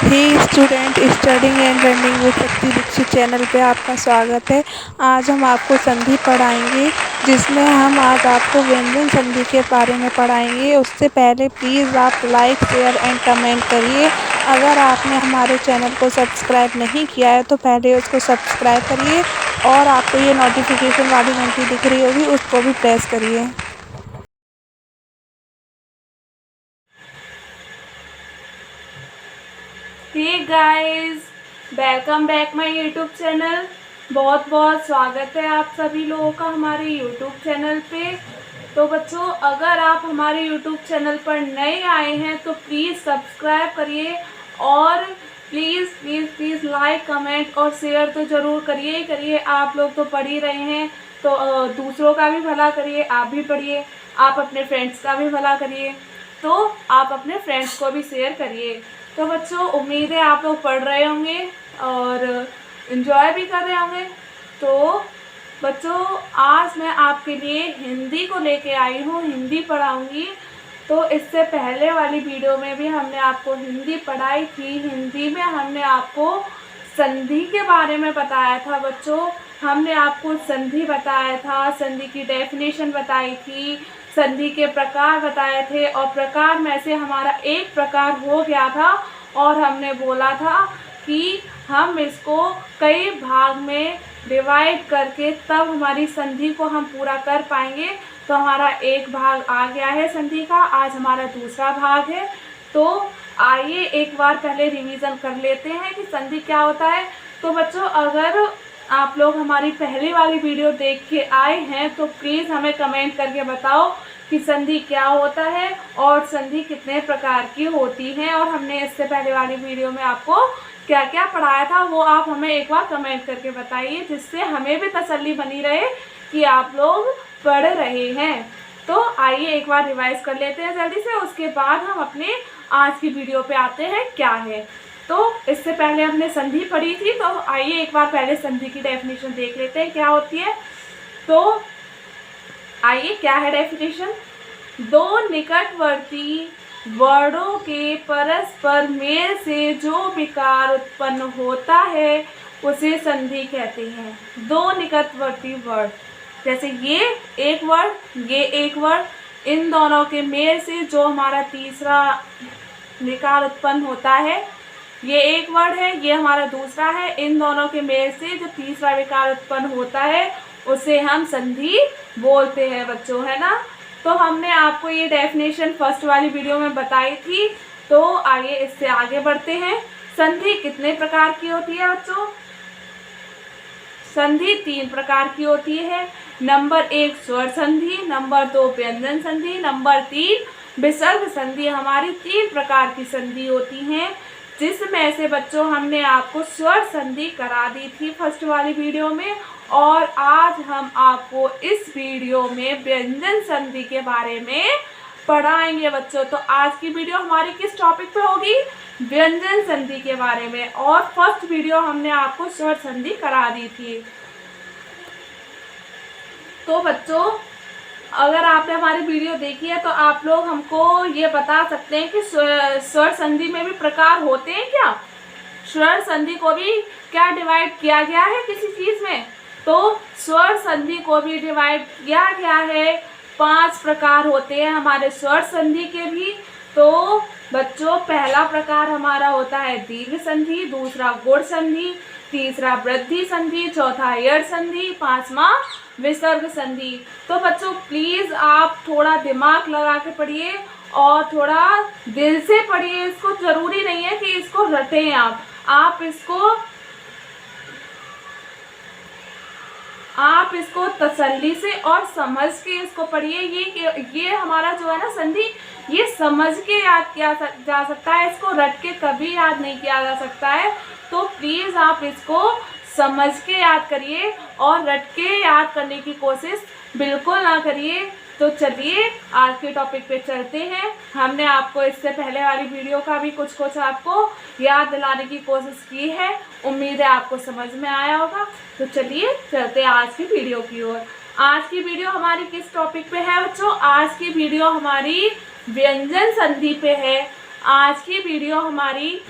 Hey student, studying and learning with Shakti Dikshit channel पे आपका स्वागत है। आज हम आपको संधि पढ़ाएंगे, जिसमें हम आज आपको व्यंजन संधि के बारे में पढ़ाएंगे। उससे पहले प्लीज़ आप लाइक, शेयर एंड कमेंट करिए। अगर आपने हमारे चैनल को सब्सक्राइब नहीं किया है तो पहले उसको सब्सक्राइब करिए और आपको ये नोटिफिकेशन वाली घंटी दिख रही होगी, उसको भी प्रेस करिए। Hey guys, welcome back my YouTube channel. बहुत बहुत स्वागत है आप सभी लोगों का हमारे यूट्यूब चैनल पे। तो बच्चों, अगर आप हमारे यूट्यूब चैनल पर नए आए हैं तो प्लीज़ सब्सक्राइब करिए और please please please like, comment और शेयर तो ज़रूर करिए ही करिए। आप लोग तो पढ़ ही रहे हैं तो दूसरों का भी भला करिए, आप भी पढ़िए। आप अपने फ्रेंड्स का भी भला करिए तो आप अपने फ्रेंड्स को भी शेयर करिए। तो बच्चों, उम्मीद है आप लोग पढ़ रहे होंगे और इन्जॉय भी कर रहे होंगे। तो बच्चों, आज मैं आपके लिए हिंदी को लेके आई हूँ, हिंदी पढ़ाऊँगी। तो इससे पहले वाली वीडियो में भी हमने आपको हिंदी पढ़ाई थी। हिंदी में हमने आपको संधि के बारे में बताया था बच्चों। हमने आपको संधि बताया था, संधि की डेफिनेशन बताई थी, संधि के प्रकार बताए थे और प्रकार में से हमारा एक प्रकार हो गया था और हमने बोला था कि हम इसको कई भाग में डिवाइड करके तब हमारी संधि को हम पूरा कर पाएंगे। तो हमारा एक भाग आ गया है संधि का, आज हमारा दूसरा भाग है। तो आइए एक बार पहले रिवीजन कर लेते हैं कि संधि क्या होता है। तो बच्चों, अगर आप लोग हमारी पहली वाली वीडियो देख के आए हैं तो प्लीज़ हमें कमेंट करके बताओ कि संधि क्या होता है और संधि कितने प्रकार की होती है और हमने इससे पहले वाली वीडियो में आपको क्या क्या पढ़ाया था वो आप हमें एक बार कमेंट करके बताइए, जिससे हमें भी तसल्ली बनी रहे कि आप लोग पढ़ रहे हैं। तो आइए एक बार रिवाइज कर लेते हैं जल्दी से, उसके बाद हम अपने आज की वीडियो पे आते हैं क्या है। तो इससे पहले हमने संधि पढ़ी थी, तो आइए एक बार पहले संधि की डेफिनेशन देख लेते हैं क्या होती है। तो आइए, क्या है डेफिनेशन। दो निकटवर्ती वर्णों के परस्पर मेल से जो विकार उत्पन्न होता है उसे संधि कहते हैं। दो निकटवर्ती वर्ण, जैसे ये एक वर्ड, ये एक वर्ड, इन दोनों के मेल से जो हमारा तीसरा विकार उत्पन्न होता है, ये एक वर्ड है, ये हमारा दूसरा है। इन दोनों के मेल से जो तीसरा विकार उत्पन्न होता है उसे हम संधि बोलते हैं बच्चों, है ना। तो हमने आपको ये डेफिनेशन फर्स्ट वाली वीडियो में बताई थी। तो आइए इससे आगे बढ़ते हैं। संधि कितने प्रकार की होती है बच्चों? संधि 3 प्रकार की होती है। नंबर 1 स्वर संधि, नंबर 2 व्यंजन संधि, नंबर 3 विसर्ग संधि। हमारी 3 प्रकार की संधि होती हैं, जिसमें से बच्चों हमने आपको स्वर संधि करा दी थी फर्स्ट वाली वीडियो में और आज हम आपको इस वीडियो में व्यंजन संधि के बारे में पढ़ाएंगे बच्चों। तो आज की वीडियो हमारी किस टॉपिक पे होगी? व्यंजन संधि के बारे में। और फर्स्ट वीडियो हमने आपको स्वर संधि करा दी थी। तो बच्चों, अगर आपने हमारी वीडियो देखी है तो आप लोग हमको ये बता सकते हैं कि स्वर संधि में भी प्रकार होते हैं क्या? स्वर संधि को भी क्या डिवाइड किया गया है किसी चीज में? तो स्वर संधि को भी डिवाइड किया गया है। 5 प्रकार होते हैं हमारे स्वर संधि के भी। तो बच्चों, पहला प्रकार हमारा होता है दीर्घ संधि, दूसरा गुण संधि, तीसरा वृद्धि संधि, चौथा यड़ संधि, 5वां विसर्ग संधि। तो बच्चों, प्लीज आप थोड़ा दिमाग लगा के पढ़िए और थोड़ा दिल से पढ़िए। इसको जरूरी नहीं है कि इसको रटें आप इसको तसल्ली से और समझ के इसको पढ़िए। ये हमारा जो है ना संधि, ये समझ के याद किया जा सकता है, इसको रट के कभी याद नहीं किया जा सकता है। तो प्लीज़ आप इसको समझ के याद करिए और रट के याद करने की कोशिश बिल्कुल ना करिए। तो चलिए आज के टॉपिक पे चलते हैं। हमने आपको इससे पहले वाली वीडियो का भी कुछ आपको याद दिलाने की कोशिश की है। उम्मीद है आपको समझ में आया होगा। तो चलिए चलते हैं आज की वीडियो की ओर। आज की वीडियो हमारी किस टॉपिक पे है बच्चों? आज की वीडियो हमारी व्यंजन संधि पे है। आज की वीडियो हमारी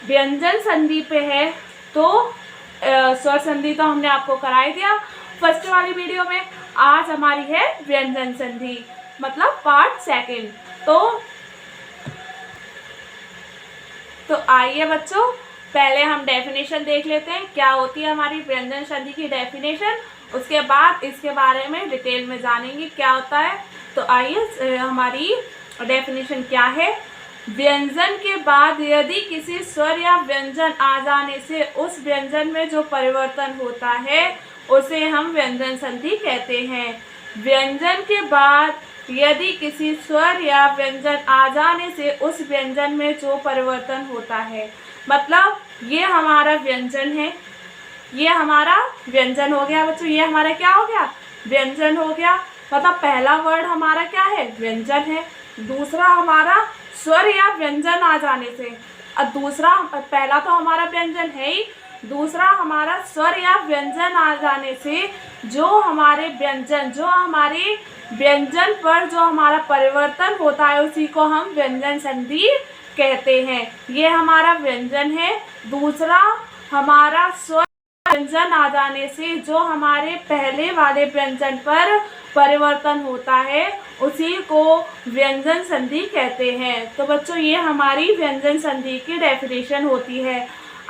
व्यंजन संधि पे है, तो स्वर संधि तो हमने आपको करा ही दिया फर्स्ट वाली वीडियो में। आज हमारी है व्यंजन संधि, मतलब पार्ट सेकंड। तो आइए बच्चों, पहले हम डेफिनेशन देख लेते हैं, क्या होती है हमारी व्यंजन संधि की डेफिनेशन। उसके बाद इसके बारे में डिटेल में जानेंगे क्या होता है। तो आइए, हमारी डेफिनेशन क्या है। व्यंजन के बाद यदि किसी स्वर या व्यंजन आ जाने से उस व्यंजन में जो परिवर्तन होता है उसे हम व्यंजन संधि कहते हैं। व्यंजन के बाद यदि किसी स्वर या व्यंजन आ जाने से उस व्यंजन में जो परिवर्तन होता है, मतलब ये हमारा व्यंजन है, ये हमारा व्यंजन हो गया बच्चों। ये हमारा क्या हो गया, व्यंजन हो गया। मतलब पहला वर्ड हमारा क्या है, व्यंजन है। दूसरा हमारा स्वर या व्यंजन आ जाने से, दूसरा, पहला तो हमारा व्यंजन है ही, दूसरा हमारा स्वर या व्यंजन आ जाने से जो हमारे व्यंजन पर जो हमारा परिवर्तन होता है उसी को हम व्यंजन संधि कहते हैं। ये हमारा व्यंजन है। दूसरा हमारा स्वर व्यंजन आ जाने से जो हमारे पहले वाले व्यंजन पर परिवर्तन होता है उसी को व्यंजन संधि कहते हैं। तो बच्चों, ये हमारी व्यंजन संधि की डेफिनेशन होती है।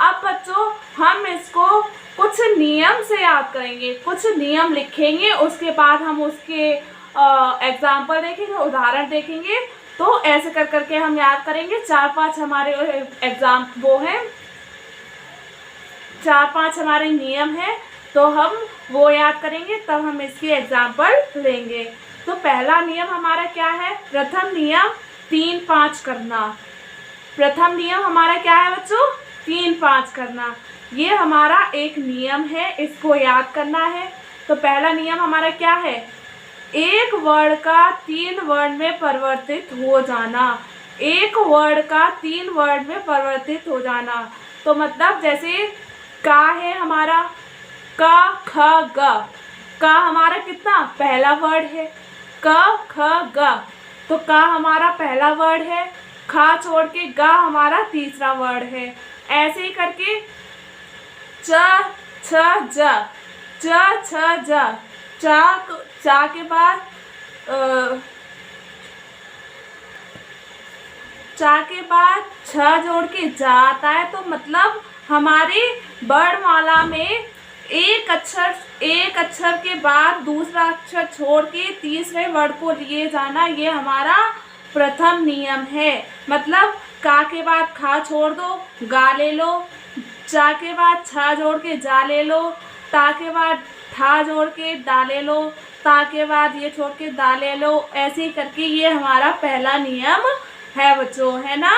अब बच्चों, हम इसको कुछ नियम से याद करेंगे, कुछ नियम लिखेंगे, उसके बाद हम उसके एग्जाम्पल देखेंगे, उदाहरण देखेंगे। तो ऐसे कर करके हम याद करेंगे। 4-5 हमारे एग्जाम वो हैं, 4-5 हमारे नियम हैं, तो हम वो याद करेंगे, तब हम इसकी एग्जाम्पल लेंगे। तो पहला नियम हमारा क्या है, प्रथम नियम 3-5 करना। प्रथम नियम हमारा क्या है बच्चों, 3-5 करना। ये हमारा एक नियम है, इसको याद करना है। तो पहला नियम हमारा क्या है, एक वर्ण का 3 वर्ण में परिवर्तित हो जाना। एक वर्ण का 3 वर्ण में परिवर्तित हो जाना। तो मतलब जैसे का है हमारा, का ख ग, का हमारा कितना पहला वर्ड है, क ख ग, तो का हमारा पहला वर्ड है, खा छोड़ के गा हमारा तीसरा वर्ड है। ऐसे ही करके च छ ज, च छ ज, चा के बाद चा के बाद छ जोड़ के जा आता है। तो मतलब हमारे वर्णमाला में एक अक्षर के बाद दूसरा अक्षर छोड़ के तीसरे वर्ड को लिए जाना, ये हमारा प्रथम नियम है। मतलब का के बाद खा छोड़ दो, गा ले लो। चा के बाद छा जोड़ के जा ले लो। ता के बाद ठा जोड़ के दा ले लो। ता के बाद ये छोड़ के दा ले लो। ऐसे ही करके ये हमारा पहला नियम है बच्चों, है ना।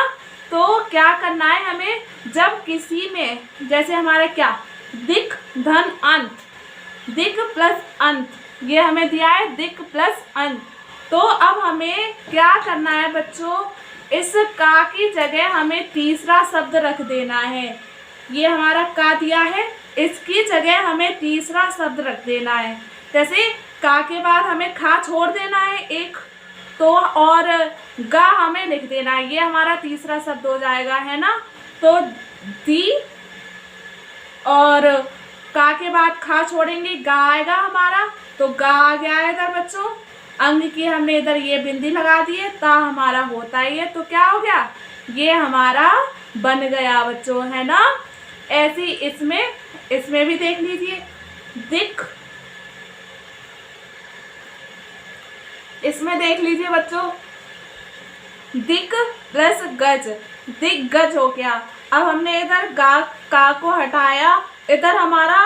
तो क्या करना है हमें, जब किसी में, जैसे हमारा क्या, दिक धन अंत, दिक प्लस अंत, ये हमें दिया है दिक प्लस अंत। तो अब हमें क्या करना है बच्चों, इस का की जगह हमें तीसरा शब्द रख देना है। ये हमारा का दिया है, इसकी जगह हमें तीसरा शब्द रख देना है। जैसे का के बाद हमें खा छोड़ देना है एक, तो और गा हमें लिख देना है, ये हमारा तीसरा शब्द हो जाएगा, है ना। तो दी, और का के बाद खा छोड़ेंगे, गा आएगा हमारा, तो गा आ गया इधर बच्चों। अंग की हमने इधर ये बिंदी लगा दी है, ता हमारा होता ही है, तो क्या हो गया, ये हमारा बन गया बच्चों, है ना। ऐसे इसमें भी देख लीजिए, दिक, इसमें देख लीजिए बच्चों, दिक प्लस गज, दिग्गज हो गया। अब हमने इधर का को हटाया, इधर हमारा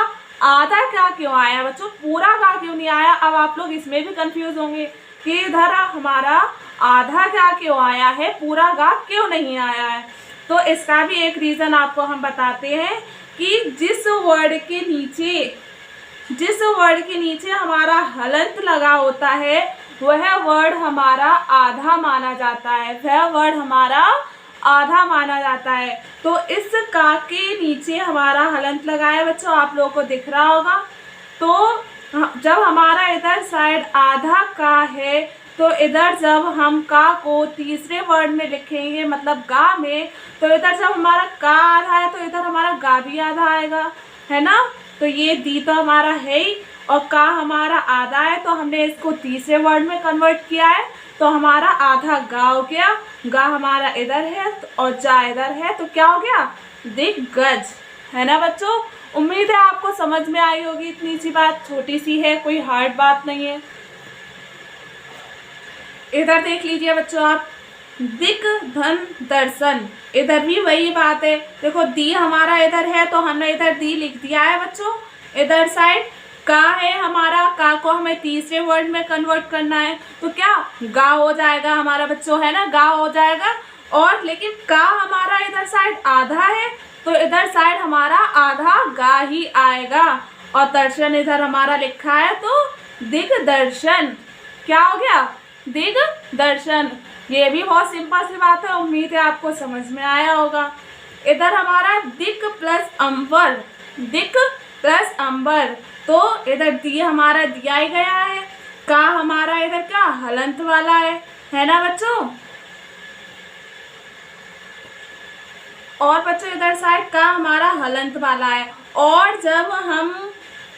आधा क्या क्यों आया बच्चों, पूरा का क्यों नहीं आया। अब आप लोग इसमें भी कंफ्यूज होंगे कि इधर हमारा आधा क्या क्यों आया है, पूरा गा क्यों नहीं आया है। तो इसका भी एक रीज़न आपको हम बताते हैं कि जिस वर्ड के नीचे हमारा हलंत लगा होता है वह वर्ड हमारा आधा माना जाता है, वह वर्ड हमारा आधा माना जाता है। तो इस का के नीचे हमारा हलंत लगा है बच्चों, आप लोगों को दिख रहा होगा। तो जब हमारा इधर साइड आधा का है तो इधर जब हम का को तीसरे वर्ड में लिखेंगे मतलब गा में, तो इधर जब हमारा का आधा है तो इधर हमारा गा भी आधा आएगा, है ना। तो ये दी तो हमारा है ही, और का हमारा आधा है तो हमने इसको तीसरे वर्ड में कन्वर्ट किया है, तो हमारा आधा गा हो गया। गा हमारा इधर है और जा इधर है, तो क्या हो गया, दिग्गज, है ना बच्चों। उम्मीद है आपको समझ में आई होगी। इतनी सी बात, छोटी सी है, कोई हार्ड बात नहीं है। इधर देख लीजिए बच्चों आप, दिक धन दर्शन, इधर भी वही बात है। देखो दी हमारा इधर है तो हमने इधर दी लिख दिया है बच्चों। इधर साइड का है हमारा, का को हमें तीसरे वर्ड में कन्वर्ट करना है, तो क्या गा हो जाएगा हमारा बच्चों, है ना, गा हो जाएगा। और लेकिन का हमारा इधर साइड आधा है तो इधर साइड हमारा आधा गा ही आएगा। और दर्शन इधर हमारा लिखा है तो दिग्दर्शन, क्या हो गया, दिग्दर्शन। ये भी बहुत सिंपल सी बात है, उम्मीद है आपको समझ में आया होगा। इधर हमारा दिक प्लस अंबर, दिक प्लस अंबर, तो इधर दी हमारा दिया ही गया है, का हमारा इधर क्या हलंत वाला है ना बच्चों। और बच्चों इधर साइड का हमारा हलंत वाला है। और जब हम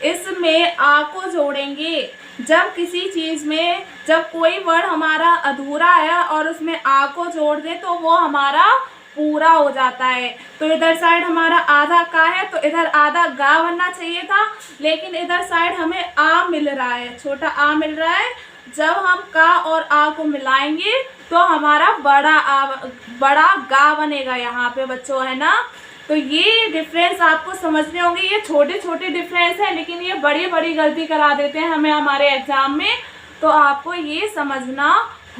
इसमें आ को जोड़ेंगे, जब किसी चीज़ में जब कोई वर्ड हमारा अधूरा है और उसमें आ को जोड़ दे तो वो हमारा पूरा हो जाता है। तो इधर साइड हमारा आधा का है तो इधर आधा गा बनना चाहिए था, लेकिन इधर साइड हमें आ मिल रहा है, छोटा आ मिल रहा है। जब हम का और आ को मिलाएंगे तो हमारा बड़ा गा बनेगा यहाँ पे बच्चों, है ना। तो ये डिफरेंस आपको समझने होंगे। ये छोटे छोटे डिफरेंस है लेकिन ये बड़ी बड़ी गलती करा देते हैं हमें हमारे एग्जाम में, तो आपको ये समझना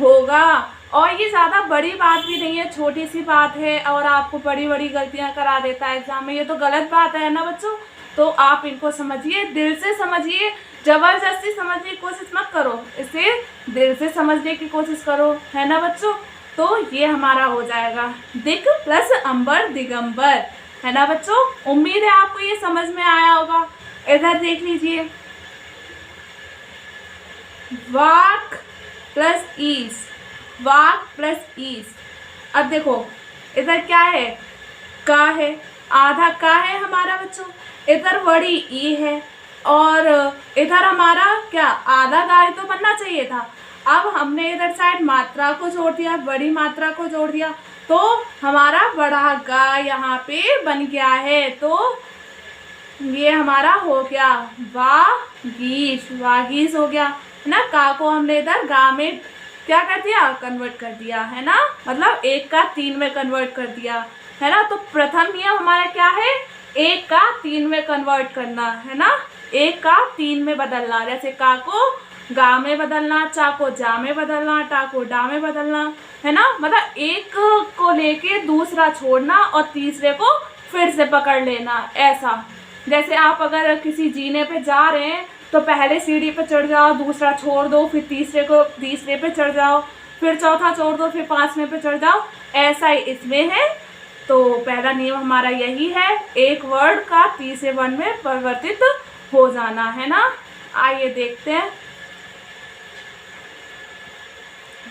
होगा। और ये ज़्यादा बड़ी बात भी नहीं है, छोटी सी बात है और आपको बड़ी बड़ी गलतियां करा देता है एग्जाम में। ये तो गलत बात है ना बच्चों। तो आप इनको समझिए, दिल से समझिए, ज़बरदस्ती समझने की कोशिश मत करो, इसे दिल से समझने की कोशिश करो, है ना बच्चों। तो ये हमारा हो जाएगा दिक प्लस अंबर दिगंबर, है ना बच्चों। उम्मीद है आपको ये समझ में आया होगा। इधर देख लीजिए, वाक प्लस ईस, वाक प्लस ईस। अब देखो इधर क्या है, का है, आधा का है हमारा बच्चों, इधर बड़ी ई है और इधर हमारा क्या आधा गा तो बनना चाहिए था। अब हमने इधर साइड मात्रा को जोड़ दिया, बड़ी मात्रा को जोड़ दिया, तो हमारा बड़ा गा यहाँ पे बन गया है। तो ये हमारा हो गया वागीश, वागीश हो गया, है ना। का को हमने इधर गा में क्या कर दिया, कन्वर्ट कर दिया, है ना, मतलब 1 का 3 में कन्वर्ट कर दिया, है ना। तो प्रथम नियम हमारा क्या है, 1 का 3 में कन्वर्ट करना, है ना, 1 का 3 में बदलना। जैसे का को गा में बदलना, चा को जा में बदलना, टा को डा में बदलना, है ना। मतलब एक को लेके दूसरा छोड़ना और तीसरे को फिर से पकड़ लेना, ऐसा। जैसे आप अगर किसी जीने पे जा रहे हैं तो पहले सीढ़ी पे चढ़ जाओ, दूसरा छोड़ दो, फिर तीसरे पे चढ़ जाओ, फिर चौथा छोड़ दो, फिर 5वें पे चढ़ जाओ, ऐसा ही इसमें है। तो पहला नियम हमारा यही है, एक वर्ड का तीसरे वर्ड में परिवर्तित हो जाना, है ना। आइए देखते हैं,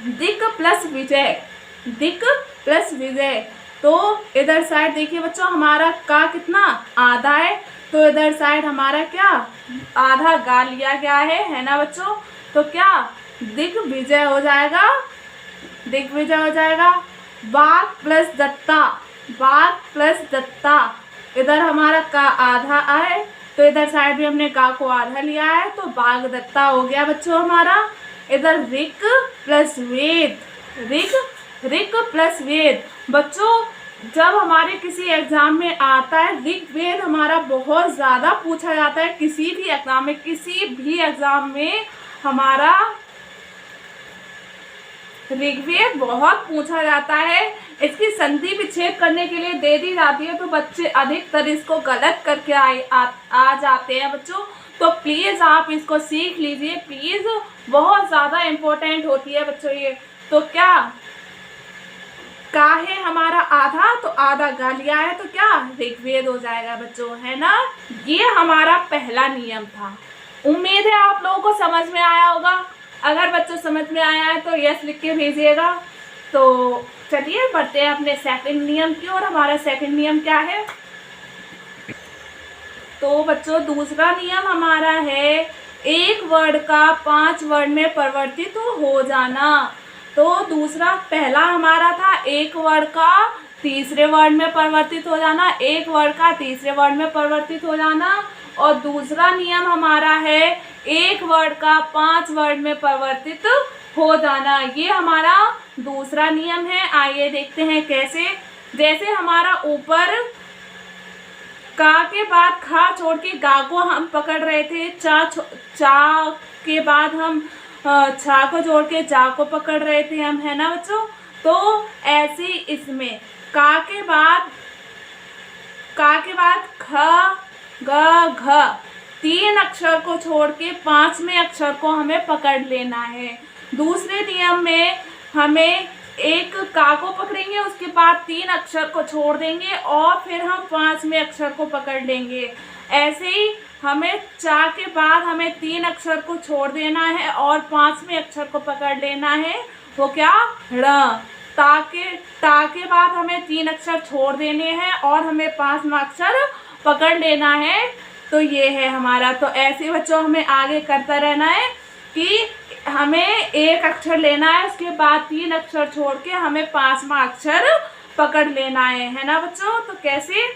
दिक प्लस विजय, दिक प्लस विजय। तो इधर साइड देखिए बच्चों, हमारा का कितना आधा है, तो इधर साइड हमारा क्या आधा गा लिया गया है ना बच्चों। तो क्या दिग्विजय हो जाएगा, दिग्विजय हो जाएगा। बाघ प्लस दत्ता, बाघ प्लस दत्ता, इधर हमारा का आधा है तो इधर साइड भी हमने का को आधा लिया है, तो बाघ दत्ता हो गया बच्चों हमारा। इधर ऋक प्लस वेद, ऋक प्लस वेद। बच्चों जब हमारे किसी एग्जाम में आता है ऋग्वेद, हमारा बहुत ज़्यादा पूछा जाता है किसी भी एग्जाम में, किसी भी एग्जाम में हमारा ऋग्वेद बहुत पूछा जाता है। इसकी संधि विच्छेद करने के लिए दे दी जाती है, तो बच्चे अधिकतर इसको गलत करके आ जाते हैं बच्चों। तो प्लीज़ आप इसको सीख लीजिए, प्लीज़, बहुत ज़्यादा इम्पोर्टेंट होती है बच्चों ये। तो क्या का है हमारा आधा, तो आधा गा लिया है तो क्या ऋग्वेद हो जाएगा बच्चों, है ना। ये हमारा पहला नियम था। उम्मीद है आप लोगों को समझ में आया होगा। अगर बच्चों समझ में आया है तो यस लिख के भेजिएगा। तो चलिए बढ़ते हैं अपने सेकंड नियम की ओर। हमारा सेकंड नियम क्या है? तो बच्चों दूसरा नियम हमारा है एक वर्ड का 5 वर्ड में परिवर्तित हो जाना। तो दूसरा, पहला हमारा था एक वर्ड का तीसरे वर्ड में परिवर्तित हो जाना, एक वर्ड का तीसरे वर्ड में परिवर्तित हो जाना। और दूसरा नियम हमारा है एक वर्ड का 5 वर्ड में परिवर्तित हो जाना। ये हमारा दूसरा नियम है। आइए देखते हैं कैसे। जैसे हमारा ऊपर का के बाद खा छोड़ के गा को हम पकड़ रहे थे, चा के बाद हम छा को जोड़ के जा को पकड़ रहे थे हम, है ना बच्चों। तो ऐसे इसमें का के बाद ख ग घ 3 अक्षर को छोड़ के 5वें अक्षर को हमें पकड़ लेना है। दूसरे नियम में हमें एक का को पकड़ेंगे, उसके बाद 3 अक्षर को छोड़ देंगे और फिर हम 5वें अक्षर को पकड़ लेंगे। ऐसे ही हमें चा के बाद हमें 3 अक्षर को छोड़ देना है और 5वें अक्षर को पकड़ लेना है। वो क्या? ड़। ता के बाद हमें 3 अक्षर छोड़ देने हैं और हमें 5वां अक्षर पकड़ लेना है। तो ये है हमारा। तो ऐसे बच्चों हमें आगे करता रहना है कि हमें एक अक्षर लेना है, उसके बाद 3 अक्षर छोड़ के हमें 5वां अक्षर पकड़ लेना है ना बच्चों। तो कैसे?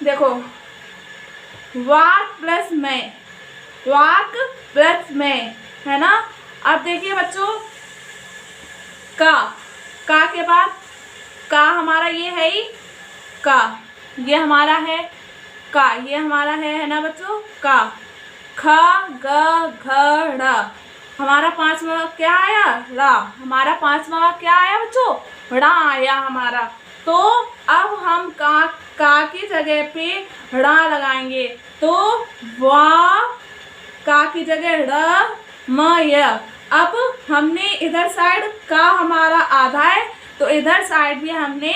देखो, वाक प्लस मैं, वाक प्लस मैं, है ना। अब देखिए बच्चों, का के बाद का हमारा ये है ही का, ये हमारा है का, ये हमारा है ना बच्चों का। ख ग घ ड़, हमारा 5वां क्या आया? रा। हमारा 5वां क्या आया बच्चों? ड़ा आया हमारा। तो अब हम का की जगह पे ड़ा लगाएंगे। तो वा का की जगह ड़ म य। अब हमने इधर साइड का हमारा आधा है, तो इधर साइड भी हमने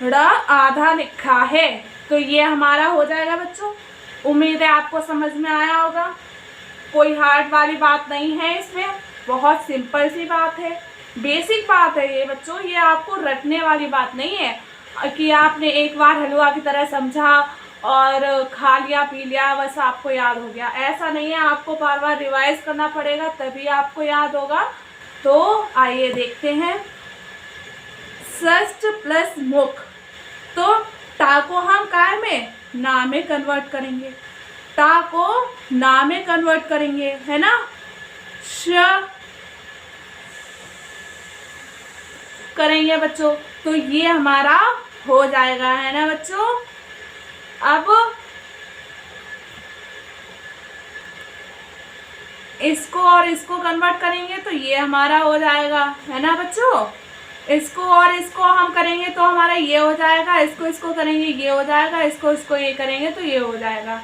ड़ आधा लिखा है। तो ये हमारा हो जाएगा बच्चों। उम्मीद है आपको समझ में आया होगा। कोई हार्ड वाली बात नहीं है इसमें, बहुत सिंपल सी बात है, बेसिक बात है ये बच्चों। ये आपको रटने वाली बात नहीं है कि आपने एक बार हलवा की तरह समझा और खा लिया पी लिया बस आपको याद हो गया। ऐसा नहीं है, आपको बार बार रिवाइज करना पड़ेगा तभी आपको याद होगा। तो आइए देखते हैं। षष्ठ प्लस मुख, तो टा को हम काय में? ना में कन्वर्ट करेंगे। टा को ना में कन्वर्ट करेंगे, है ना। श करेंगे बच्चों। तो ये हमारा हो जाएगा, है ना बच्चों। अब इसको और इसको कन्वर्ट करेंगे तो ये हमारा हो जाएगा, है ना बच्चों। इसको और इसको हम करेंगे तो हमारा ये हो जाएगा, इसको इसको करेंगे ये हो जाएगा, इसको इसको ये करेंगे तो ये हो जाएगा।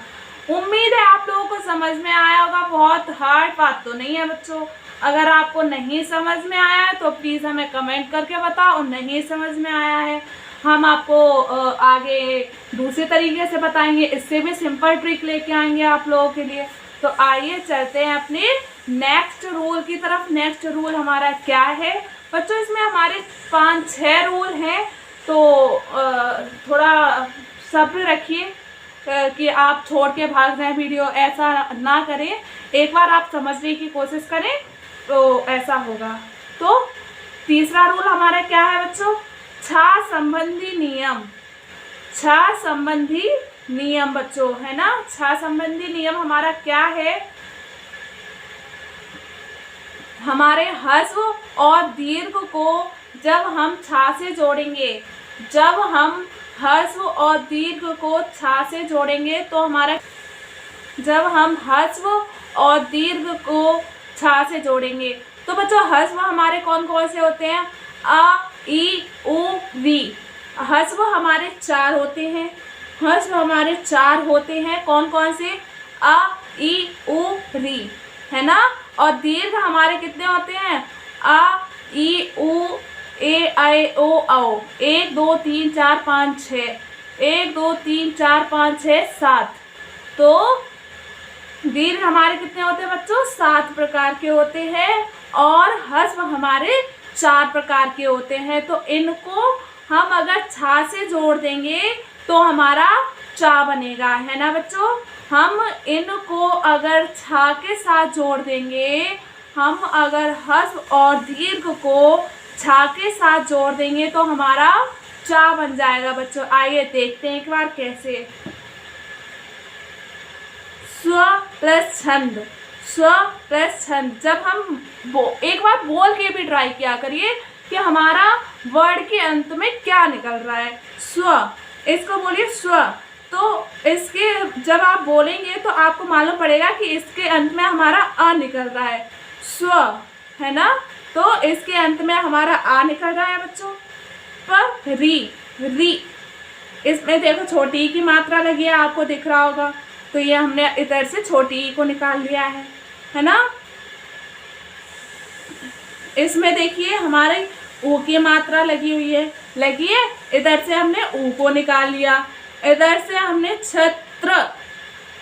उम्मीद है आप लोगों को समझ में आया होगा। बहुत हार्ड बात तो नहीं है बच्चों। अगर आपको नहीं समझ में आया है तो प्लीज़ हमें कमेंट करके बताओ नहीं समझ में आया है। हम आपको आगे दूसरे तरीके से बताएंगे, इससे भी सिंपल ट्रिक लेके आएंगे आप लोगों के लिए। तो आइए चलते हैं अपने नेक्स्ट रूल की तरफ। नेक्स्ट रूल हमारा क्या है बच्चों? इसमें हमारे 5-6 रूल हैं, तो थोड़ा सब्र रखिए कि आप छोड़ के भाग जाएं वीडियो, ऐसा ना करें। एक बार आप समझने की कोशिश करें तो ऐसा होगा। तो तीसरा रूल हमारा क्या है बच्चों? छा संबंधी नियम। छा संबंधी नियम बच्चों, है ना। छा संबंधी नियम हमारा क्या है? हमारे ह्रस्व और दीर्घ को जब हम छा से जोड़ेंगे, जब हम ह्रस्व और दीर्घ को छा से जोड़ेंगे तो हमारा, जब हम ह्रस्व और दीर्घ को छा से जोड़ेंगे तो बच्चों ह्रस्व हमारे कौन कौन से होते हैं? अ, ई, उ, वी। ह्रस्व हमारे 4 होते हैं। ह्रस्व हमारे 4 होते हैं, कौन कौन से? अ, ई, उ, री, है ना। और दीर्घ हमारे कितने होते हैं? अ, ई, उ, ए, आई, ओ, औ। 1 2 3 4 5 6, 1 2 3 4 5 6 7। तो दीर्घ हमारे कितने होते हैं बच्चों? 7 प्रकार के होते हैं। और हस्व हमारे 4 प्रकार के होते हैं। तो इनको हम अगर छा से जोड़ देंगे तो हमारा चा बनेगा, है ना बच्चों। हम इनको अगर छा के साथ जोड़ देंगे, हम अगर हस्व और दीर्घ को छा के साथ जोड़ देंगे तो हमारा चा बन जाएगा बच्चों। आइए देखते हैं एक बार कैसे। स्व प्लस छंद, स्व प्लस छंद। जब हम एक बार बोल के भी ट्राई किया करिए कि हमारा वर्ड के अंत में क्या निकल रहा है। स्व, इसको बोलिए स्व। तो इसके जब आप बोलेंगे तो आपको मालूम पड़ेगा कि इसके अंत में हमारा आ निकल रहा है, स्व, है ना। तो इसके अंत में हमारा आ निकल रहा है बच्चों। री, री, इसमें देखो छोटी ई की मात्रा लगी है, आपको दिख रहा होगा। तो ये हमने इधर से छोटी ई को निकाल लिया है ना। इसमें देखिए हमारे ऊ की मात्रा लगी हुई है, लगी है। इधर से हमने ऊ को निकाल लिया, इधर से हमने छत्र,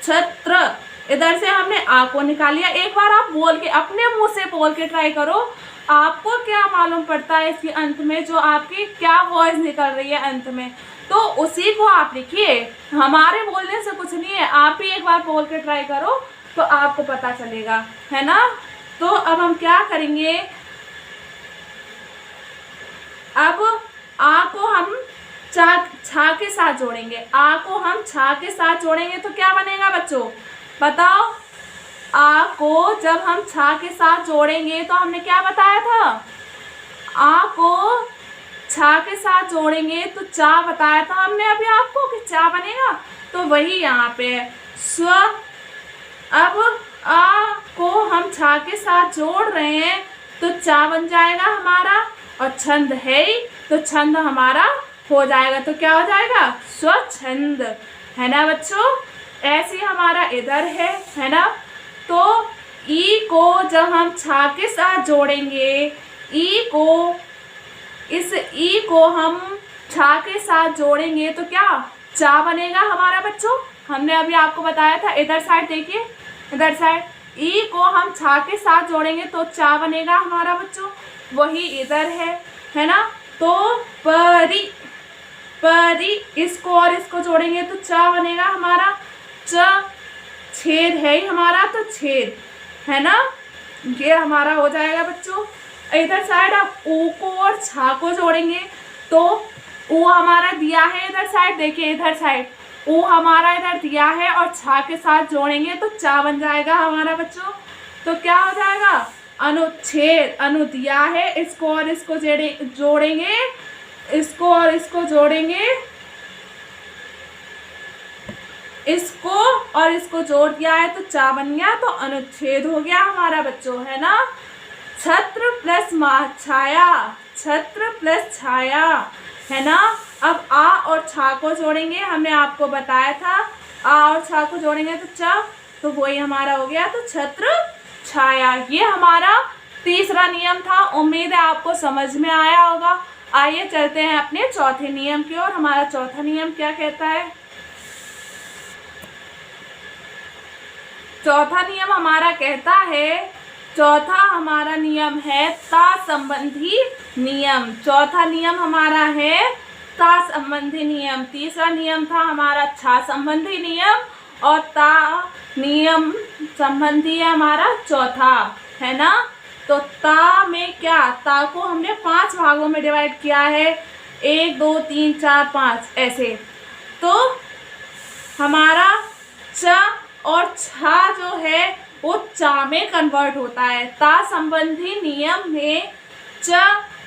छत्र, इधर से हमने आ को निकाल लिया। एक बार आप बोल के अपने मुंह से बोल के ट्राई करो, आपको क्या मालूम पड़ता है इसके अंत में, जो आपकी क्या वॉइस निकल रही है अंत में। तो उसी को आप लिखिए, हमारे बोलने से कुछ नहीं है। आप ही एक बार बोल के ट्राई करो तो आपको पता चलेगा, है ना। तो अब हम क्या करेंगे, अब आ को हम छा के साथ जोड़ेंगे। आ को हम छा के साथ जोड़ेंगे तो क्या बनेगा बच्चों, बताओ। आ को जब हम छा के साथ जोड़ेंगे तो हमने क्या बताया था, आ को छा के साथ जोड़ेंगे तो चा बताया था हमने अभी आपको कि चा बनेगा। तो वही यहाँ पे है स्व। अब आ को हम छा के साथ जोड़ रहे हैं तो चा बन जाएगा हमारा, और छंद है ही तो छंद हमारा हो जाएगा। तो क्या हो जाएगा, स्वच्छंद, है ना बच्चों। ऐसे हमारा इधर है ना। तो ई को जब हम छा के साथ जोड़ेंगे, ई को, इस ई को हम छा के साथ जोड़ेंगे तो क्या चा बनेगा हमारा बच्चों। हमने अभी आपको बताया था, इधर साइड देखिए, इधर साइड ई को हम छा के साथ जोड़ेंगे तो चा बनेगा हमारा बच्चों। वही इधर है ना। तो परी, परी, इसको और इसको जोड़ेंगे तो चा बनेगा हमारा च। छेद है ही हमारा तो छेद, है ना। ये हमारा हो जाएगा बच्चों। इधर साइड आप ऊ को और छा को जोड़ेंगे तो ऊ हमारा दिया है इधर साइड, देखिए इधर साइड ऊ हमारा इधर दिया है और छा के साथ जोड़ेंगे तो चा बन जाएगा हमारा बच्चों। तो क्या हो जाएगा, अनुच्छेद। अनु दिया है, इसको और इसको जोड़ेंगे, इसको और इसको जोड़ेंगे, इसको और इसको जोड़ दिया है तो चा बन गया, तो अनुच्छेद हो गया हमारा बच्चों, है ना। छत्र प्लस छाया, छत्र प्लस छाया, है ना। अब आ और छा को जोड़ेंगे, हमने आपको बताया था आ और छा को जोड़ेंगे तो चा, तो वही हमारा हो गया तो छत्र छाया। ये हमारा तीसरा नियम था। उम्मीद है आपको समझ में आया होगा। आइए चलते हैं अपने चौथे नियम की ओर। हमारा चौथा नियम क्या कहता है, चौथा नियम हमारा कहता है, चौथा हमारा नियम है ता संबंधी नियम। चौथा नियम हमारा है ता संबंधी नियम। तीसरा नियम था हमारा छा संबंधी नियम, और ता नियम संबंधी है हमारा चौथा, है ना। तो ता में क्या, ता को हमने 5 भागों में डिवाइड किया है, 1 2 3 4 5 ऐसे। तो हमारा च और छा जो है वो चा में कन्वर्ट होता है। ता संबंधी नियम में च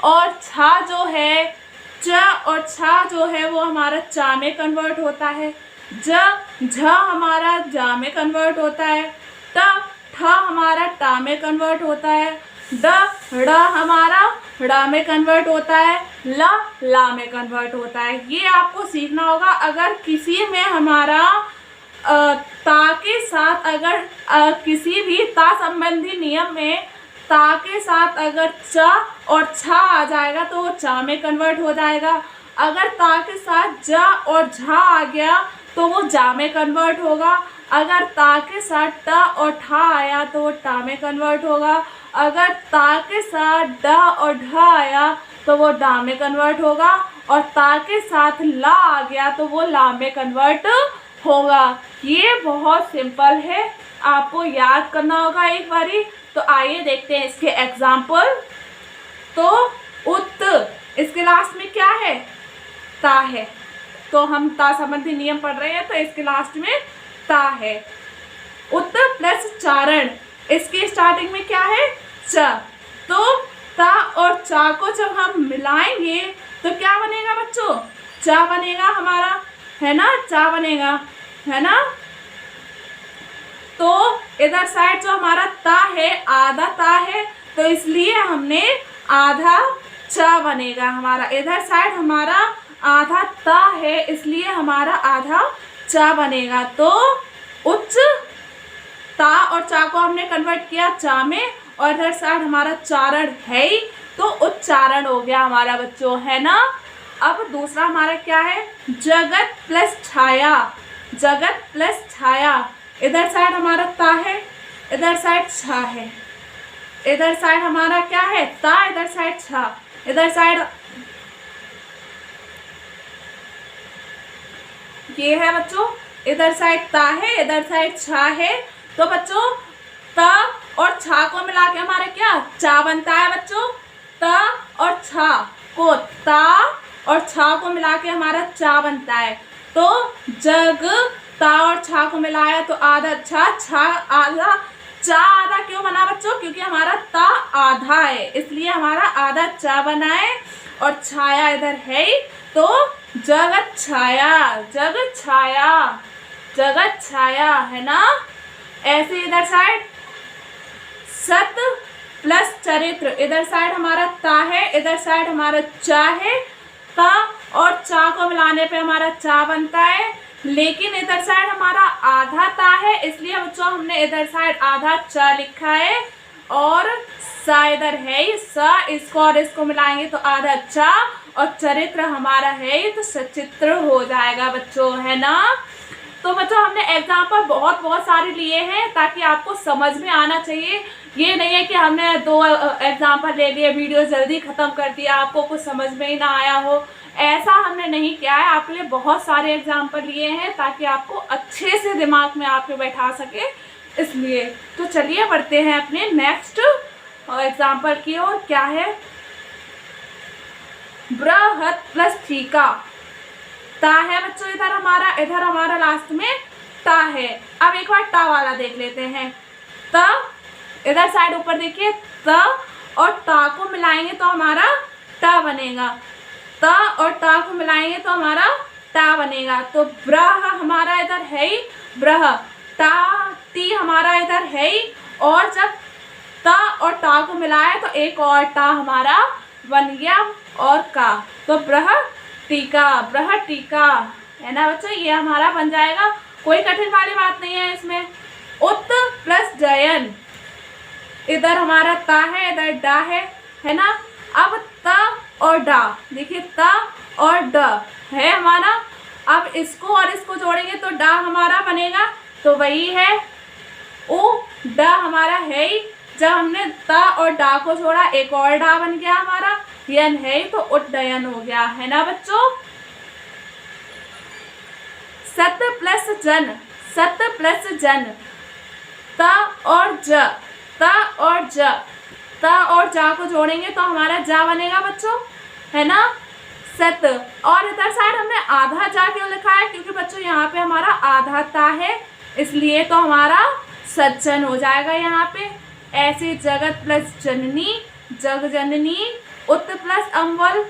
और छा जो है, च और छा जो है वो हमारा चा में कन्वर्ट होता है। झ हमारा जा में कन्वर्ट होता है। ट ठ हमारा टा में कन्वर्ट होता है। ड ड़ हमारा ड़ में कन्वर्ट होता है। ल ला में कन्वर्ट होता है। ये आपको सीखना होगा। अगर किसी में हमारा ता के साथ अगर किसी भी ता संबंधी नियम में ता के साथ अगर च और छा आ जाएगा तो वो चा में कन्वर्ट हो जाएगा। अगर ता के साथ ज और झा आ गया तो वो जा में कन्वर्ट होगा। अगर ता के साथ ट और ठा आया तो वो टा में कन्वर्ट होगा। अगर ता के साथ ड और ढ आया तो वो डा में कन्वर्ट होगा, और ता के साथ ला आ गया तो वो ला में कन्वर्ट होगा। ये बहुत सिंपल है, आपको याद करना होगा एक बारी। तो आइए देखते हैं इसके एग्जाम्पल। तो उत, इसके लास्ट में क्या है? ता है। तो हम ता संबंधी नियम पढ़ रहे हैं, तो इसके लास्ट में ता है। उत प्लस चारण, इसकी स्टार्टिंग में क्या है? च। तो ता और चा को जब हम मिलाएंगे तो क्या बनेगा बच्चों? चा बनेगा हमारा, है ना? चा बनेगा, है ना? तो इधर साइड जो हमारा ता है आधा ता है, तो इसलिए हमने आधा चा बनेगा हमारा। इधर साइड हमारा आधा ता है, इसलिए हमारा आधा चा बनेगा। तो उच्च, ता और चा को हमने कन्वर्ट किया चा में, और इधर साइड हमारा चारण है ही, तो उच्चारण हो गया हमारा बच्चों, है ना? अब दूसरा हमारा क्या है? जगत प्लस छाया। जगत प्लस छाया, इधर साइड हमारा ता है, इधर साइड छा है। इधर साइड हमारा क्या है? ता, इधर साइड छा। इधर साइड ये है बच्चों, इधर साइड ता है, इधर साइड छा है। तो बच्चों ता और छा को मिला के हमारे क्या चा बनता है बच्चों? ता और छा को, ता और छा को मिला के हमारा चा बनता है। तो जग, ता और छा को मिलाया तो आधा छा, छा आधा, चा आधा क्यों बना बच्चों? क्योंकि हमारा ता आधा है, इसलिए हमारा आधा चा बना है, और छाया इधर है ही, तो जगत छाया। जगत छाया, जगत छाया, है ना? ऐसे इधर साइड सत प्लस चरित्र, इधर साइड हमारा ता है, इधर साइड हमारा चा है। ता और चा को मिलाने पे हमारा चा बनता है, लेकिन इधर साइड हमारा आधा ता है, इसलिए बच्चों हमने इधर साइड आधा चा लिखा है, और सा इधर है ही, सा, इसको और इसको मिलाएंगे तो आधा चा, और चरित्र हमारा है ही, तो सचित्र हो जाएगा बच्चों, है ना? तो बच्चों हमने एग्जाम्पल बहुत सारे लिए हैं, ताकि आपको समझ में आना चाहिए। ये नहीं है कि हमने 2 एग्जाम्पल ले लिए, वीडियो जल्दी ख़त्म कर दिया, आपको कुछ समझ में ही ना आया हो, ऐसा हमने नहीं किया है। आपके लिए बहुत सारे एग्जाम्पल लिए हैं, ताकि आपको अच्छे से दिमाग में आपके बैठा सके, इसलिए। तो चलिए बढ़ते हैं अपने नेक्स्ट एग्जाम्पल की ओर। क्या है? बृहत प्लस ठीका। ता है बच्चों इधर हमारा लास्ट में ता है। अब एक बार ता वाला देख लेते हैं। ता, इधर साइड ऊपर देखिए, ता और ता को मिलाएंगे तो हमारा टा बनेगा। ता और ता को मिलाएंगे तो हमारा टा बनेगा। तो ब्रह हमारा इधर है ही, ब्रह, टा ती हमारा इधर है ही, और जब ता और टा को मिलाया तो एक और टा हमारा बन गया, और का, तो ब्रह टीका, ब्रह टीका, है ना बच्चों? ये हमारा बन जाएगा, कोई कठिन वाली बात नहीं है इसमें। उत प्लस जयन, इधर हमारा ता है, इधर डा है ना? अब ता और डा, देखिए ता और ड है हमारा। अब इसको और इसको जोड़ेंगे तो डा हमारा बनेगा, तो वही है उ डा हमारा है ही। जब हमने ता और डा को जोड़ा एक और डा बन गया हमारा, यन है ही, तो उड्डयन हो गया, है ना बच्चों? सत प्लस जन, सत प्लस जन, ता और ज, ता और ज, ता और जा को जोड़ेंगे तो हमारा जा बनेगा बच्चों, है ना? सत। और इधर साइड हमने आधा जा क्यों लिखा है? क्योंकि बच्चों यहाँ पे हमारा आधा ता है, इसलिए तो हमारा सज्जन हो जाएगा यहाँ पे। ऐसे जगत प्लस जननी, जग जननी। उत प्लस अम्बल,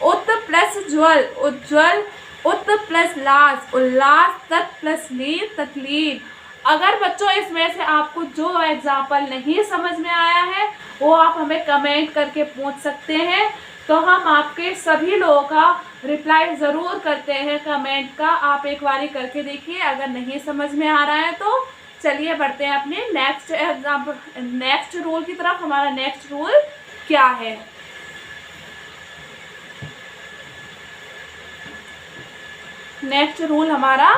उत प्लस ज्वल, उज्ज्वल। उत प्लस लास, उल्लास। तत् प्लस लील, तकलील। अगर बच्चों इसमें से आपको जो एग्जाम्पल नहीं समझ में आया है वो आप हमें कमेंट करके पूछ सकते हैं, तो हम आपके सभी लोगों का रिप्लाई ज़रूर करते हैं कमेंट का। आप एक बारी करके देखिए, अगर नहीं समझ में आ रहा है तो। चलिए बढ़ते हैं अपने नेक्स्ट एग्जाम्पल, नेक्स्ट रूल की तरफ। हमारा नेक्स्ट रूल क्या है? नेक्स्ट रूल हमारा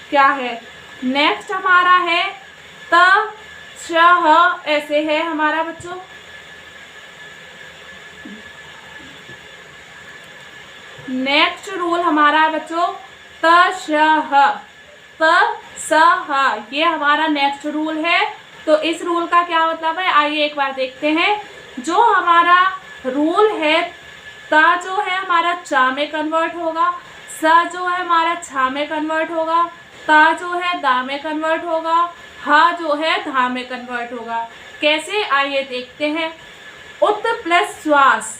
क्या है? नेक्स्ट हमारा है त श ऐसे है हमारा बच्चों। नेक्स्ट रूल हमारा है बच्चों त श ह, त स ह, ये हमारा नेक्स्ट रूल है। तो इस रूल का क्या मतलब है, आइए एक बार देखते हैं। जो हमारा रूल है, ता जो है हमारा चा में कन्वर्ट होगा, स जो है हमारा छा में कन्वर्ट होगा, ता जो है दा में कन्वर्ट होगा, हा जो है धा में कन्वर्ट होगा। कैसे, आइए देखते हैं। उत प्लस श्वास,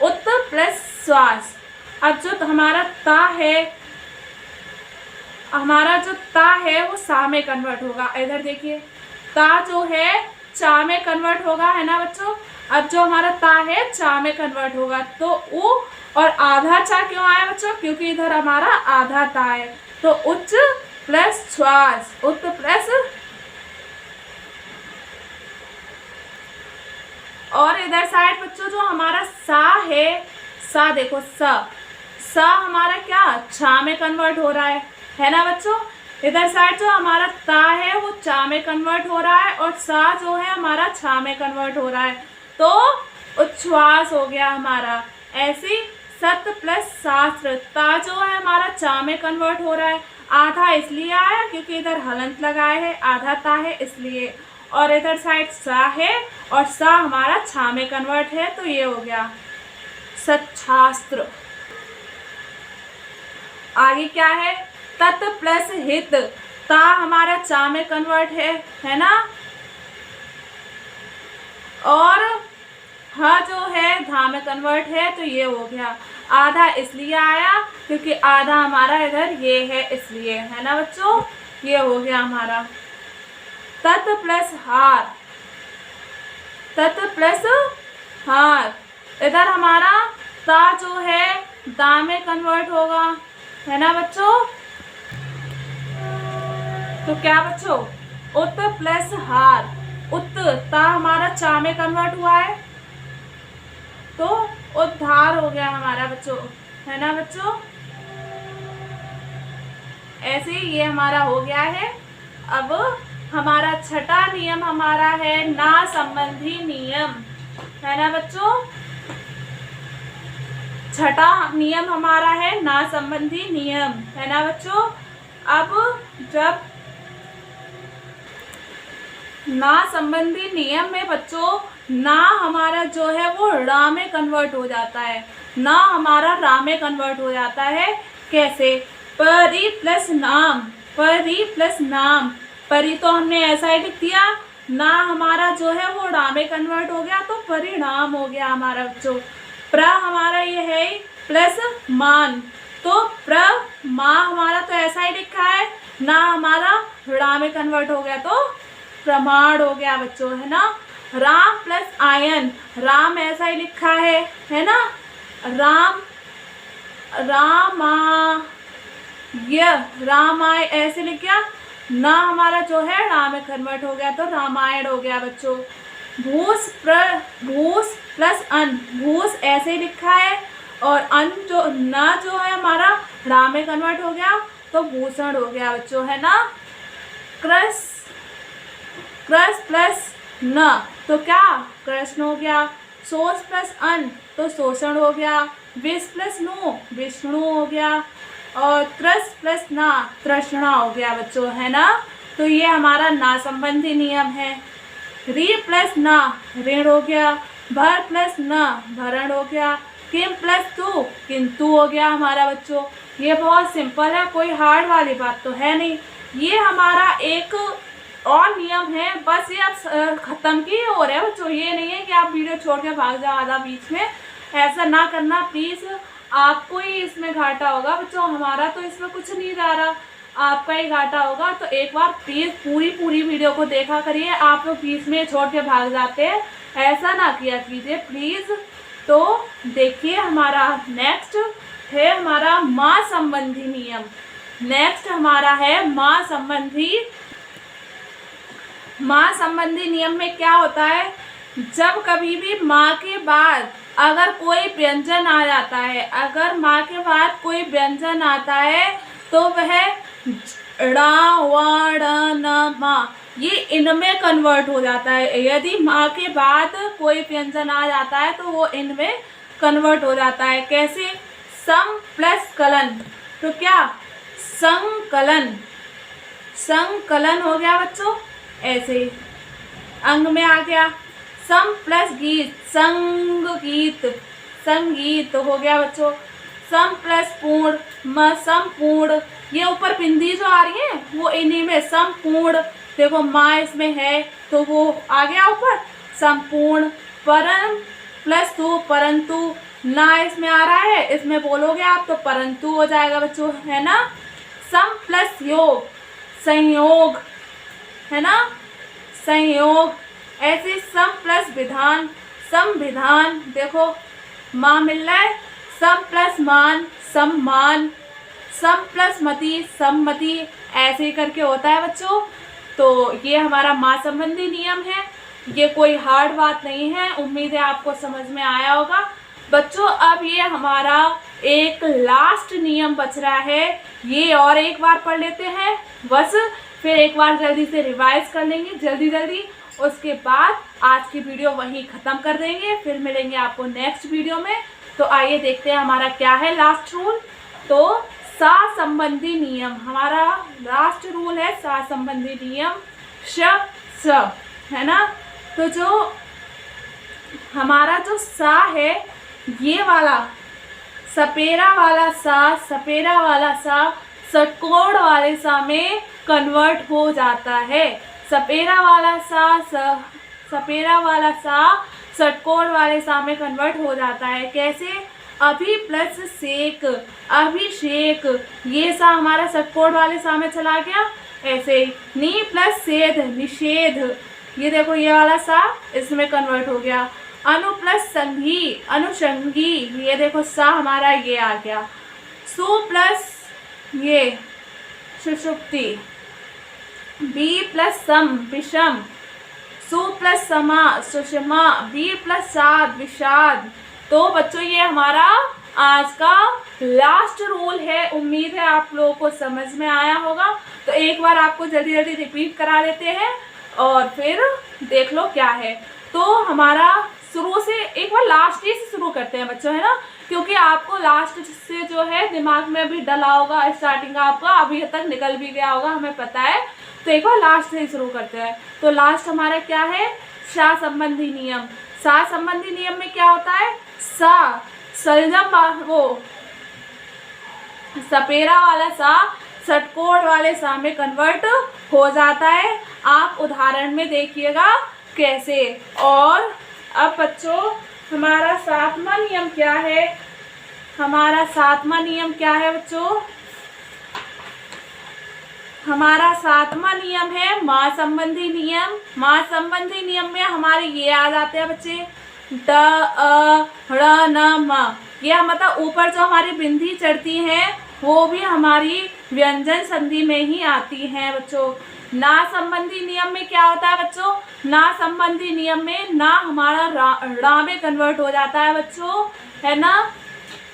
उत प्लस श्वास। अब जो हमारा ता है, हमारा जो ता है वो सा में कन्वर्ट होगा। इधर देखिए, ता जो है चा में कन्वर्ट होगा, है ना बच्चों। अब जो हमारा ता है चा में कन्वर्ट होगा, तो उ और आधा चा क्यों आया बच्चों, क्योंकि इधर हमारा आधा ता है। तो उच्च प्लस श्वास, उत प्लस, और इधर साइड बच्चों जो हमारा सा है, सा देखो सा हमारा क्या छा में कन्वर्ट हो रहा है ना बच्चों। इधर साइड जो हमारा ता है वो चा में कन्वर्ट हो रहा है, और सा जो है हमारा छा में कन्वर्ट हो रहा है, तो उच्छ्वास हो गया हमारा। ऐसी सत प्लस शास्त्र, ता जो है हमारा चा में कन्वर्ट हो रहा है, आधा इसलिए आया क्योंकि इधर हलंत लगाए है, आधा ता है इसलिए, और इधर साइड सा है और सा हमारा छा में कन्वर्ट है, तो ये हो गया सच्छास्त्र। आगे क्या है, तत् प्लस हित, ता हमारा चा में कन्वर्ट है ना, और ह जो है धा में कन्वर्ट है, तो ये हो गया। आधा इसलिए आया क्योंकि आधा हमारा इधर ये है इसलिए, है ना बच्चों, ये हो गया हमारा। तत् प्लस हार, तत् प्लस हार, इधर हमारा ता जो है दा में कन्वर्ट होगा, है ना बच्चों। तो क्या बच्चों, उत प्लस हार, उत ता हमारा चा में कन्वर्ट हुआ है, तो उद्धार हो गया हमारा बच्चों, है ना बच्चों। ऐसे ये हमारा हो गया है। अब हमारा छठा नियम हमारा है ना संबंधी नियम, है ना बच्चों। छठा नियम हमारा है ना संबंधी नियम, है ना बच्चों। अब जब ना संबंधी नियम में बच्चों ना हमारा जो है वो रा में कन्वर्ट हो जाता है, ना हमारा रा में कन्वर्ट हो जाता है। कैसे, परि प्लस नाम, परि प्लस नाम, परि तो हमने ऐसा ही लिख दिया, ना हमारा जो है वो रा में कन्वर्ट हो गया, तो परिणाम हो गया हमारा बच्चों। प्र हमारा ये है प्लस मान, तो प्र मा हमारा तो ऐसा ही लिखा है, ना हमारा रा में कन्वर्ट हो गया, तो प्रमाण हो गया बच्चों, है ना। राम प्लस आयन, राम ऐसा ही लिखा है ना, राम रामा य, रामाय ऐसे लिख गया, ना हमारा जो है राम में कन्वर्ट हो गया, तो रामायण हो गया बच्चों। भूस भूस प्लस अन, भूस ऐसे ही लिखा है, और अन जो ना जो है हमारा राम में कन्वर्ट हो गया, तो भूषण हो गया बच्चों, है ना। कृष प्लस न, तो क्या कृष्ण हो गया। सोच प्लस अन, तो शोषण हो गया। विष प्लस नु, विष्णु हो गया। और त्रस प्लस ना, तृष्णा हो गया बच्चों, है ना। तो ये हमारा ना संबंधी नियम है। री प्लस ना, ऋण हो गया। भर प्लस न, भरण हो गया। किम प्लस तू, किंतु हो गया हमारा बच्चों। ये बहुत सिंपल है, कोई हार्ड वाली बात तो है नहीं। ये हमारा एक और नियम है, बस ये आप खत्म की हो रहे हैं बच्चों। ये नहीं है कि आप वीडियो छोड़ के भाग जाओ आधा बीच में, ऐसा ना करना प्लीज़। आपको ही इसमें घाटा होगा बच्चों, हमारा तो इसमें कुछ नहीं जा रहा, आपका ही घाटा होगा। तो एक बार प्लीज़ पूरी वीडियो को देखा करिए। आप लोग बीच में छोड़ के भाग जाते हैं, ऐसा ना किया कीजिए प्लीज़। तो देखिए हमारा नेक्स्ट है हमारा माँ संबंधी नियम। नेक्स्ट हमारा है माँ संबंधी नियम में क्या होता है, जब कभी भी माँ के बाद अगर कोई व्यंजन आ जाता है, अगर माँ के बाद कोई व्यंजन आता है, तो वह ड़ा वा ड़ न मा, ये इनमें कन्वर्ट हो जाता है। यदि माँ के बाद कोई व्यंजन आ जाता है तो वो इनमें कन्वर्ट हो जाता है। कैसे? सम प्लस कलन, तो क्या संकलन, संकलन हो गया बच्चों। ऐसे ही अंग में आ गया सम प्लस गीत, संगीत, संगीत हो गया बच्चों। सम प्लस पूर्ण, म संपूर्ण, ये ऊपर बिंदी जो आ रही है वो इन्हीं में संपूर्ण, देखो माँ इसमें है तो वो आ गया ऊपर संपूर्ण। परम प्लस तू, परंतु, ना इसमें आ रहा है, इसमें बोलोगे आप तो परंतु हो जाएगा बच्चों, है ना। सम प्लस योग, संयोग, है ना, संयोग। ऐसे सम प्लस विधान, संविधान, देखो माँ मिल रहा है। सम प्लस मान, सम्मान। सम प्लस मति, सम्मति, ऐसे ही करके होता है बच्चों। तो ये हमारा माँ संबंधी नियम है, ये कोई हार्ड बात नहीं है। उम्मीद है आपको समझ में आया होगा बच्चों। अब ये हमारा एक लास्ट नियम बच रहा है, ये और एक बार पढ़ लेते हैं बस, फिर एक बार जल्दी से रिवाइज कर लेंगे जल्दी। उसके बाद आज की वीडियो वहीं ख़त्म कर देंगे, फिर मिलेंगे आपको नेक्स्ट वीडियो में। तो आइए देखते हैं हमारा क्या है लास्ट रूल। तो सा संबंधी नियम, हमारा लास्ट रूल है सा संबंधी नियम, स, है ना। तो जो हमारा जो सा है, ये वाला सपेरा वाला सा, सपेरा वाला सा षटकोण वाले सा में कन्वर्ट हो जाता है। सपेरा वाला सा, सपेरा वाला सा षटकोण वाले सा में कन्वर्ट हो जाता है। कैसे? अभी प्लस सेक, अभिषेक, ये सा हमारा षटकोण वाले सा में चला गया। ऐसे ही नी प्लस सेध, निषेध, ये देखो ये वाला सा इसमें कन्वर्ट हो गया। अनु प्लस संगी, अनुषंगी, ये देखो सा हमारा ये आ गया। सु प्लस ये सुषुप्ति, बी प्लस सम, विषम, सु प्लस समा, सुषमा, बी प्लस साध, विषाद। तो बच्चों ये हमारा आज का लास्ट रूल है। उम्मीद है आप लोगों को समझ में आया होगा। तो एक बार आपको जल्दी रिपीट करा लेते हैं और फिर देख लो क्या है। तो हमारा शुरू से एक बार लास्ट ही से शुरू करते हैं बच्चों, है ना, क्योंकि आपको लास्ट से जो है दिमाग में भी डला होगा, स्टार्टिंग का आपका अभी तक निकल भी गया होगा, हमें पता है। तो एक बार लास्ट से ही शुरू करते हैं। तो लास्ट हमारा क्या है? सा संबंधी नियम। सा संबंधी नियम में क्या होता है? सा सलजम, वो सपेरा वाला सा षटकोण वाले सा में कन्वर्ट हो जाता है। आप उदाहरण में देखिएगा कैसे। और अब बच्चों हमारा सातवां नियम क्या है? हमारा सातवां नियम क्या है बच्चों? हमारा सातवां नियम है माँ संबंधी नियम। माँ संबंधी नियम में हमारे ये आ जाते हैं बच्चे, ड, अ, ड़, न, म। ये मतलब ऊपर जो हमारी बिंदी चढ़ती हैं वो भी हमारी व्यंजन संधि में ही आती हैं बच्चों। ना संबंधी नियम में क्या होता है बच्चों? ना संबंधी नियम में ना हमारा रा में कन्वर्ट हो जाता है बच्चों, है ना।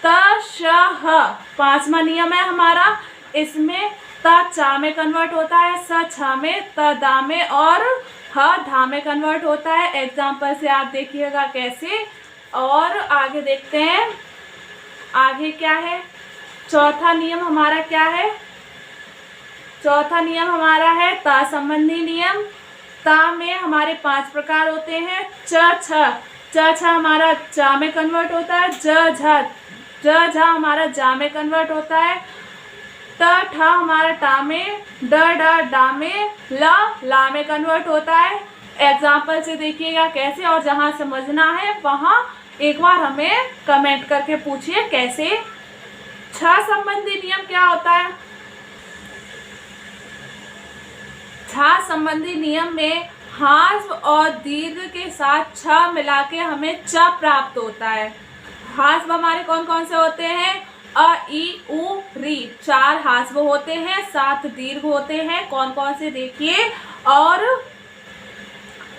त, श, ह, पांचवा नियम है हमारा। इसमें त चा में कन्वर्ट होता है, स छा में, त दा में और ह धा में कन्वर्ट होता है। एग्जाम्पल से आप देखिएगा कैसे। और आगे देखते हैं आगे क्या है। चौथा नियम हमारा क्या है? चौथा नियम हमारा है ता संबंधी नियम। ता में हमारे 5 प्रकार होते हैं। च छ हमारा चा में कन्वर्ट होता है। ज झा हमारा जा में कन्वर्ट होता है। ट ठा हमारा टा में, ड डा में, ला में कन्वर्ट होता है। एग्जाम्पल से देखिएगा कैसे, और जहाँ समझना है वहाँ एक बार हमें कमेंट करके पूछिए कैसे। छ संबंधी नियम क्या होता है? छ संबंधी नियम में ह्रस्व और दीर्घ के साथ छ मिला के हमें च प्राप्त होता है। ह्रस्व हमारे कौन कौन से होते हैं? अ, ई, उ, री, 4 ह्रस्व होते हैं, 7 दीर्घ होते हैं। कौन कौन से देखिए और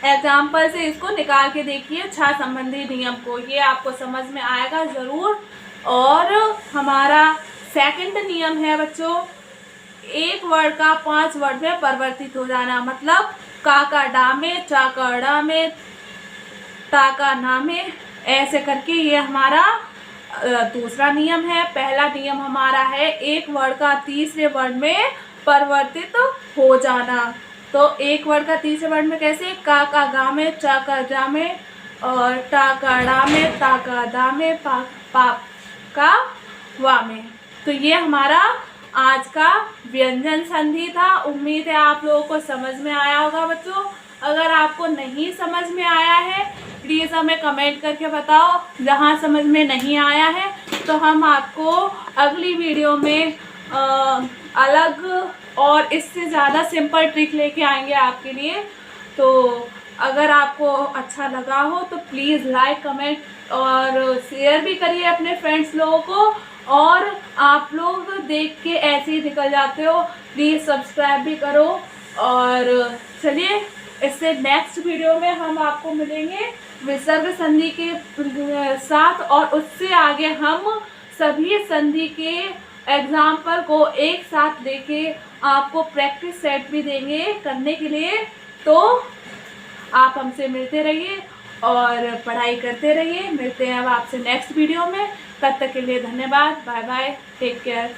एग्जाम्पल से इसको निकाल के देखिए छ संबंधी नियम को, ये आपको समझ में आएगा ज़रूर। और हमारा सेकंड नियम है बच्चों, एक वर्ड का 5 वर्ड में परिवर्तित हो जाना। मतलब का डा में, चा का डा में, ता का ना में, ऐसे करके ये हमारा दूसरा नियम है। पहला नियम हमारा है एक वर्ड का तीसरे वर्ड में परिवर्तित हो जाना। तो एक वर्ड का तीसरे वर्ड में कैसे, का गा में, चा का जा में, और टा का डा में, ता का दा में, पा का वा में। तो ये हमारा आज का व्यंजन संधि था। उम्मीद है आप लोगों को समझ में आया होगा बच्चों। अगर आपको नहीं समझ में आया है प्लीज़ हमें कमेंट करके बताओ। जहाँ समझ में नहीं आया है तो हम आपको अगली वीडियो में अलग और इससे ज़्यादा सिंपल ट्रिक लेके आएंगे आपके लिए। तो अगर आपको अच्छा लगा हो तो प्लीज़ लाइक, कमेंट और शेयर भी करिए अपने फ्रेंड्स लोगों को। और आप लोग देख के ऐसे ही निकल जाते हो, प्लीज़ सब्सक्राइब भी करो। और चलिए इससे नेक्स्ट वीडियो में हम आपको मिलेंगे विसर्ग संधि के साथ, और उससे आगे हम सभी संधि के एग्जाम्पल को एक साथ लेके आपको प्रैक्टिस सेट भी देंगे करने के लिए। तो आप हमसे मिलते रहिए और पढ़ाई करते रहिए। मिलते हैं अब आपसे नेक्स्ट वीडियो में। तब तक के लिए धन्यवाद। Bye bye, take care.